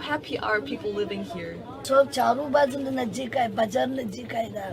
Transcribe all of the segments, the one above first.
happy are people living here? सब चारों बाजू नजदीक है, बाजार नजदीक है इधर,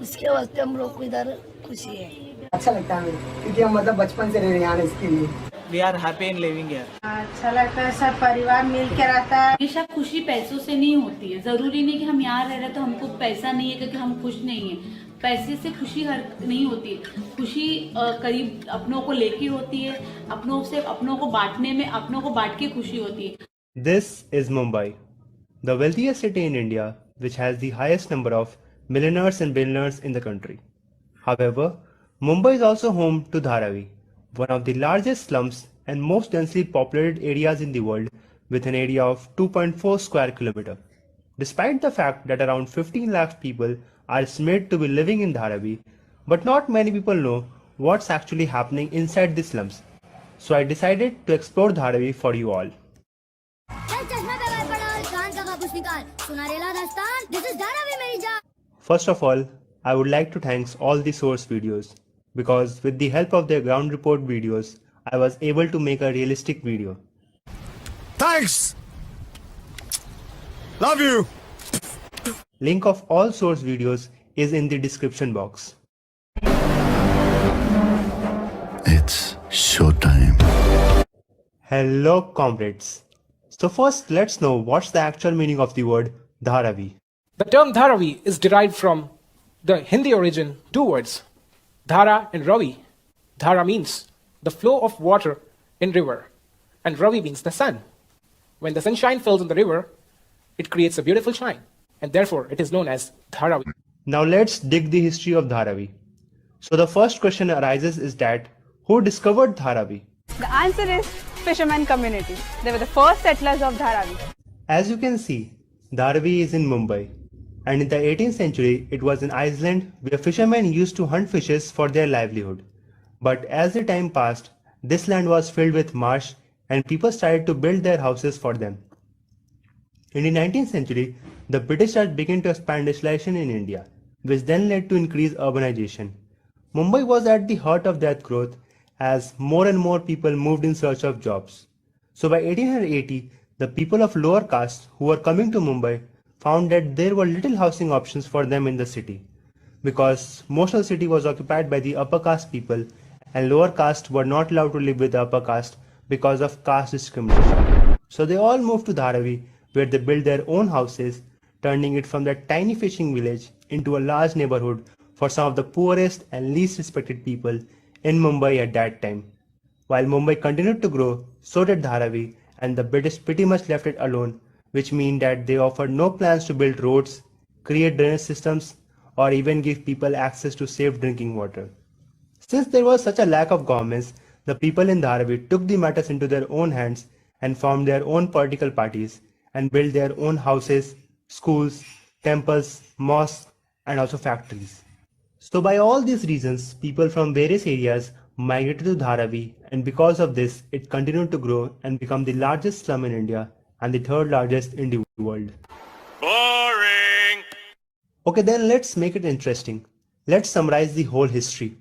उसके वास्ते हम लोग को इधर खुशी है। अच्छा लगता है क्योंकि हम मतलब बचपन से रह रहे हैं इसके लिए। We are happy in living here. अच्छा लगता है, सब परिवार मिल के रहता है। हमेशा खुशी पैसों से नहीं होती है, जरूरी नहीं कि हम यहाँ रह रहे तो हमको पैसा नहीं है क्योंकि हम खुश नहीं है। पैसे से खुशी हर नहीं होती, खुशी करीब अपनों को लेके होती है, अपनों को बांटने में, अपनों को बांट के खुशी होती है। This is Mumbai, the wealthiest city in India, which has the highest number of millionaires and billionaires in the country. However, Mumbai is also home to Dharavi, one of the largest slums and most densely populated areas in the world, with an area of 2.4 square kilometer. Despite the fact that around 15 lakh people are estimated to be living in Dharavi, but not many people know what's actually happening inside the slums. So I decided to explore Dharavi for you all. First of all, I would like to thank all the source videos, because with the help of their ground report videos, I was able to make a realistic video. Thanks! Love you! Link of all source videos is in the description box. It's showtime. Hello comrades. So first let's know what's the actual meaning of the word Dharavi. The term Dharavi is derived from the Hindi origin two words, Dhara and Ravi. Dhara means the flow of water in river, and Ravi means the sun. When the sunshine falls on the river, it creates a beautiful shine, and therefore it is known as Dharavi. Now let's dig the history of Dharavi. So the first question arises is that who discovered Dharavi? The answer is fisherman community. They were the first settlers of Dharavi. As you can see, Dharavi is in Mumbai, and in the 18th century it was an island where fishermen used to hunt fishes for their livelihood. But as the time passed, this land was filled with marsh and people started to build their houses for them. In the 19th century, the British began to expand industrialization in India, which then led to increased urbanization. Mumbai was at the heart of that growth as more and more people moved in search of jobs. So by 1880, the people of lower caste who were coming to Mumbai found that there were little housing options for them in the city, because most of the city was occupied by the upper caste people and lower caste were not allowed to live with the upper caste because of caste discrimination. So they all moved to Dharavi, where they built their own houses, turning it from that tiny fishing village into a large neighborhood for some of the poorest and least respected people in Mumbai at that time. While Mumbai continued to grow, so did Dharavi, and the British pretty much left it alone, which means that they offered no plans to build roads, create drainage systems, or even give people access to safe drinking water. Since there was such a lack of governments, the people in Dharavi took the matters into their own hands and formed their own political parties and built their own houses, schools, temples, mosques, and also factories. So by all these reasons, people from various areas migrated to Dharavi, and because of this, it continued to grow and become the largest slum in India and the third largest in the world. Boring! Okay, then let's make it interesting. Let's summarize the whole history.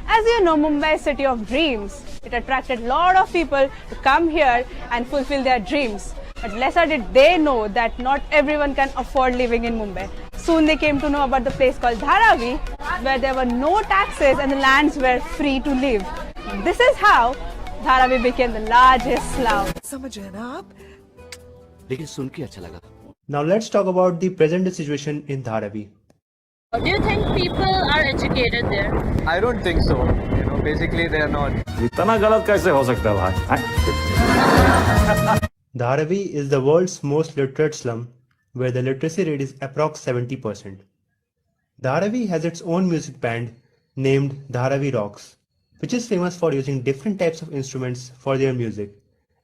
As you know, Mumbai is a city of dreams. It attracted a lot of people to come here and fulfill their dreams. But lesser did they know that not everyone can afford living in Mumbai. Soon they came to know about the place called Dharavi, where there were no taxes and the lands were free to live. This is how Dharavi became the largest slum. Now let's talk about the present situation in Dharavi. Do you think people are educated there? I don't think so. Basically they are not. Dharavi is the world's most literate slum, where the literacy rate is approx 70%. Dharavi has its own music band named Dharavi Rocks, which is famous for using different types of instruments for their music,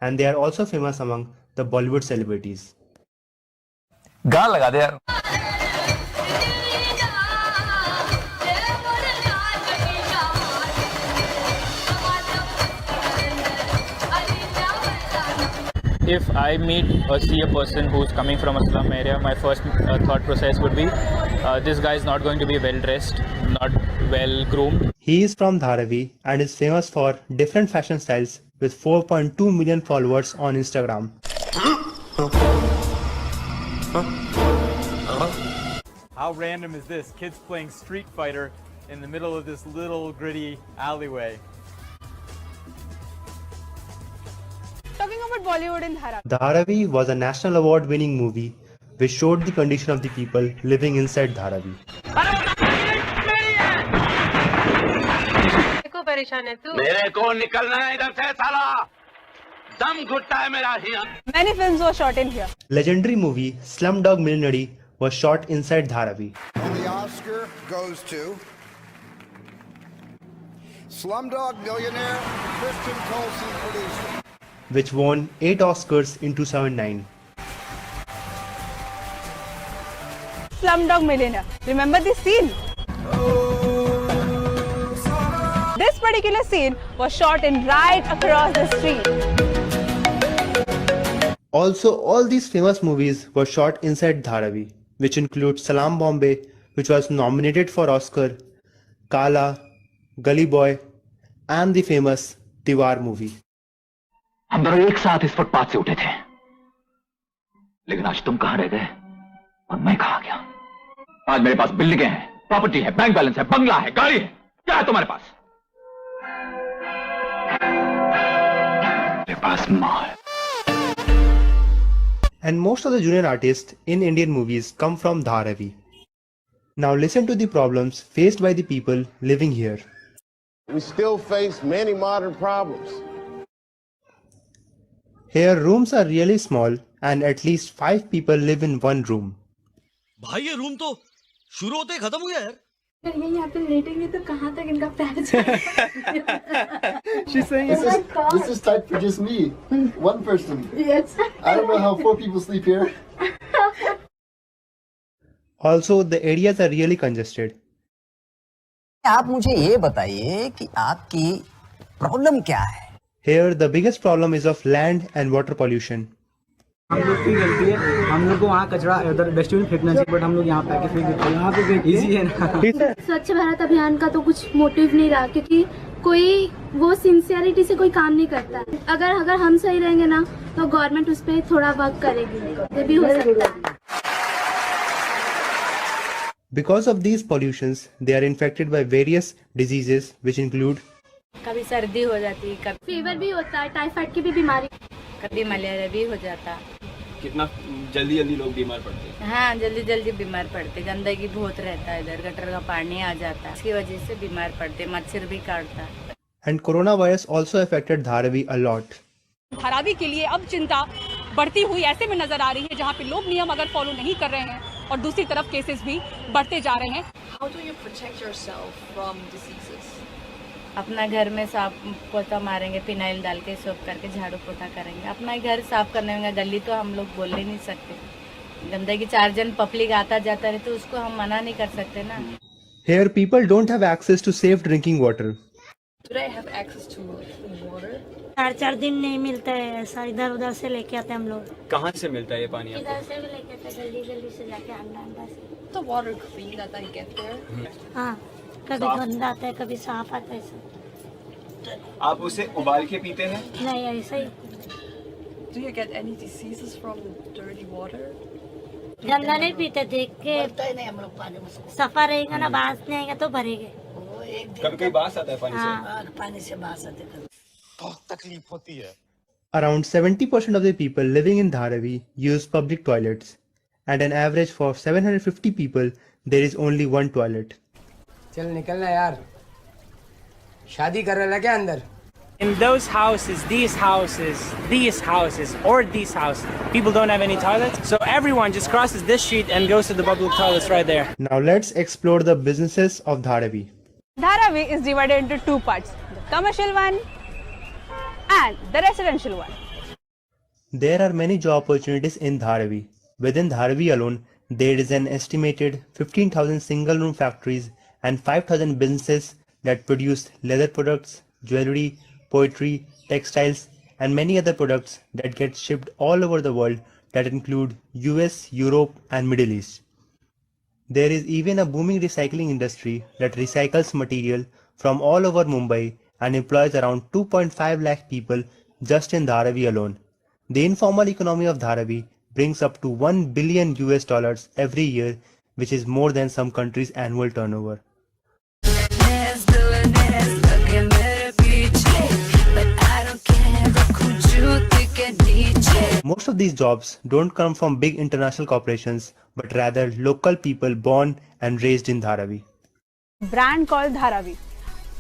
and they are also famous among the Bollywood celebrities. If I see a person who's coming from a slum area, my first thought process would be, this guy is not going to be well dressed, not well groomed. He is from Dharavi and is famous for different fashion styles with 4.2 million followers on Instagram. How random is this? Kids playing Street Fighter in the middle of this little gritty alleyway. Talking about Bollywood in Dharavi. Dharavi was a national award-winning movie which showed the condition of the people living inside Dharavi. Many films were shot in here. Legendary movie Slumdog Millionaire was shot inside Dharavi, And the Oscar goes to Slumdog Millionaire, Christian Colson producer. which won 8 Oscars in 2009. Slumdog Millionaire. Remember this scene? This particular scene was shot in right across the street. Also, all these famous movies were shot inside Dharavi, which includes Salam Bombay, which was nominated for Oscar, Kala, Gully Boy, and the famous Diwar movie. हम दोनों एक साथ इस footpath से उठे थे, लेकिन आज तुम कहां रह गए और मैं कहां गया? आज मेरे पास बिल्डिंगें हैं, प्रॉपर्टी है, बैंक बैलेंस है, बंगला है, गाड़ी है, क्या है तुम्हारे पास? मेरे पास मां है. And most of the junior artists in Indian movies come from Dharavi. Now listen to the problems faced by the people living here. We still face many modern problems. Here rooms are really small and at least 5 people live in one room. भाई ये room तो शुरू होते ही खत्म हो गया यार. ये यहाँ पे लेटेंगे तो कहाँ तक इनका पैर जाएगा? She's saying this is tight for just me, one person. Yes. I don't know how 4 people sleep here. Also, the areas are really congested. आप मुझे ये बताइए कि आपकी प्रॉब्लम क्या है? Here, the biggest problem is of land and water pollution. हम लोग की गलती है, हम लोग को वहाँ कचरा उधर डस्टबिन फेंकना चाहिए, बट हम लोग यहाँ पैकेट फेंक देते हैं. यहाँ पे इजी है ना. स्वच्छ भारत अभियान का तो कुछ मोटिव नहीं रहा, क्योंकि कोई वो सिंसियरिटी से कोई काम नहीं करता. अगर हम सही रहेंगे ना तो गवर्नमेंट उस पर थोड़ा वर्क करेगी, ये भी हो सकता है. Because of these pollutions, they are infected by various diseases which include कभी सर्दी हो जाती है, कभी फीवर भी होता है, टाइफाइड की भी बीमारी, कभी मलेरिया भी हो जाता. कितना जल्दी जल्दी लोग बीमार पड़ते हैं. हाँ, जल्दी जल्दी बीमार पड़ते. गंदगी बहुत रहता है इधर, गटर का पानी आ जाता है, इसकी वजह से बीमार पड़ते. मच्छर भी काटता है. And coronavirus also affected Dharavi a lot. Dharavi के लिए अब चिंता बढ़ती हुई ऐसे में नजर आ रही है, जहाँ पे लोग नियम अगर फॉलो नहीं कर रहे हैं और दूसरी तरफ केसेस भी बढ़ते जा रहे हैं. How do you protect yourself from diseases? अपना घर में साफ पोता मारेंगे, फिनाइल डाल के सोप करके झाड़ू पोता करेंगे. अपना घर साफ करने में गली तो हम लोग बोल ही नहीं सकते. गंदगी 4 जन पब्लिक आता जाता रहे तो उसको हम मना नहीं कर सकते ना. Here, people don't have access to safe drinking water. Do they have access to water? 4 दिन नहीं मिलता है, ऐसा इधर उधर से लेके आते हम लोग. कहाँ से मिलता है ये पानी? इधर से भी लेके आते, गली से जाके अंदर से. The water clean that I get there? हाँ, कभी गंदा आता है, कभी साफ आता है. आप उसे उबाल के पीते हैं? नहीं, ऐसा ही. Do you get any diseases from dirty water? गंदा नहीं पीते, देख के सफा रहेगा ना, बांस नहीं आएगा तो भरेंगे. कभी कभी बास आता है पानी से. पानी से बास आते हैं. बहुत तकलीफ होती है. Around 70% of the people living in Dharavi use public toilets, and an average for 750 people, there is only one toilet. चल निकलना यार, शादी कर रहा क्या अंदर? In those houses, these houses, or these houses, people don't have any toilets. So everyone just crosses this street and goes to the public toilets right there. Now let's explore the businesses of Dharavi. Dharavi is divided into 2 parts, the commercial one and the residential one. There are many job opportunities in Dharavi. Within Dharavi alone, there is an estimated 15,000 single-room factories and 5,000 businesses that produce leather products, jewelry, poetry, textiles, and many other products that get shipped all over the world that include US, Europe, and Middle East. There is even a booming recycling industry that recycles material from all over Mumbai and employs around 2.5 lakh people just in Dharavi alone. The informal economy of Dharavi brings up to $1 billion every year, which is more than some countries' annual turnover. Most of these jobs don't come from big international corporations, but rather local people born and raised in Dharavi. Brand called Dharavi.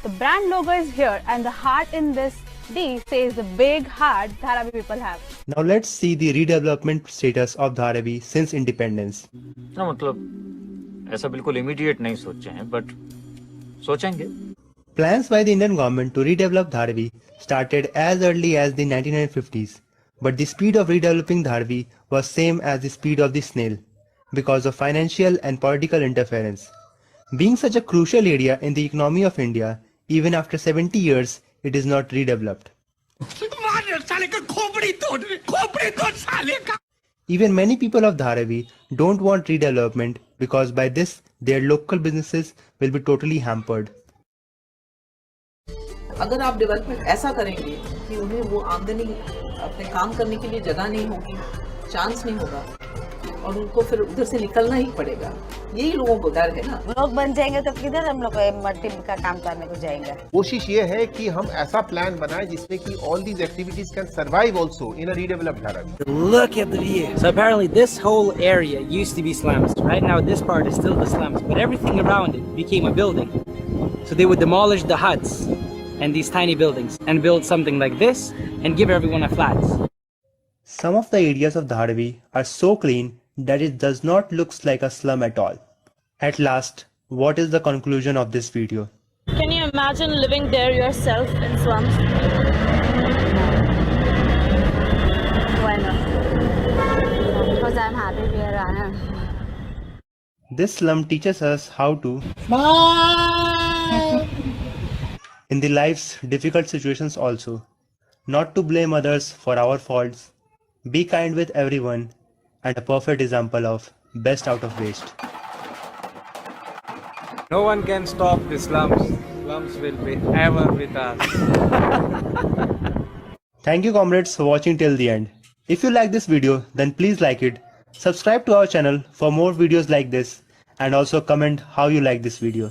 The brand logo is here and the heart in this D says the big heart Dharavi people have. Now let's see the redevelopment status of Dharavi since independence. ना मतलब ऐसा बिल्कुल immediate नहीं सोचे हैं, but सोचेंगे. Plans by the Indian government to redevelop Dharavi started as early as the 1950s, but the speed of redeveloping Dharavi was same as the speed of the snail because of financial and political interference. Being such a crucial area in the economy of India, even after 70 years, it is not redeveloped. Even many people of Dharavi don't want redevelopment because by this, their local businesses will be totally hampered. अगर आप development ऐसा करेंगे कि उन्हें वो आमदनी अपने काम करने के लिए जगह नहीं होगी, चांस नहीं होगा और उनको फिर उधर से निकलना ही पड़ेगा, यही लोगों को डर है ना. लोग बन जाएंगे तो किधर हम लोग मल्टी का काम करने को जाएंगे. कोशिश ये है कि हम ऐसा प्लान बनाएं जिसमें कि all these activities can survive also in a redeveloped Dharavi. Look at the view. So apparently this whole area used to be slums. Right now this part is still the slums, but everything around it became a building. So they would demolish the huts and these tiny buildings and build something like this and give everyone a flat. Some of the areas of Dharavi are so clean that it does not look like a slum at all. At last, what is the conclusion of this video? Can you imagine living there yourself in slums? Why not? Because I'm happy where I am. This slum teaches us how to in the life's difficult situations also, not to blame others for our faults, be kind with everyone, and a perfect example of best out of waste. No one can stop the slums. Slums will be ever with us. Thank you comrades for watching till the end. If you like this video, then please like it, subscribe to our channel for more videos like this, and also comment how you like this video.